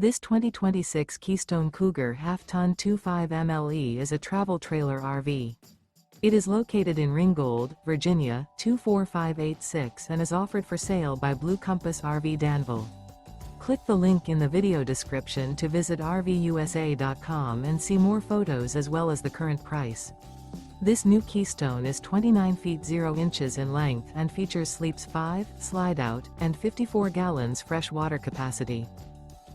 This 2026 Keystone Cougar Half-Ton 25 MLE is a travel trailer RV. It is located in Ringgold, Virginia, 24586 and is offered for sale by Blue Compass RV Danville. Click the link in the video description to visit RVUSA.com and see more photos as well as the current price. This new Keystone is 29 feet 0 inches in length and features sleeps 5, slide-out, and 54 gallons fresh water capacity.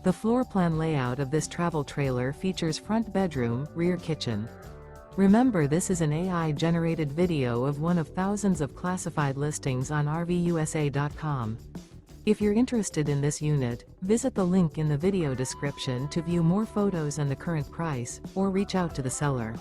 The floor plan layout of this travel trailer features front bedroom, rear kitchen. Remember, this is an AI-generated video of one of thousands of classified listings on RVUSA.com. If you're interested in this unit, visit the link in the video description to view more photos and the current price, or reach out to the seller.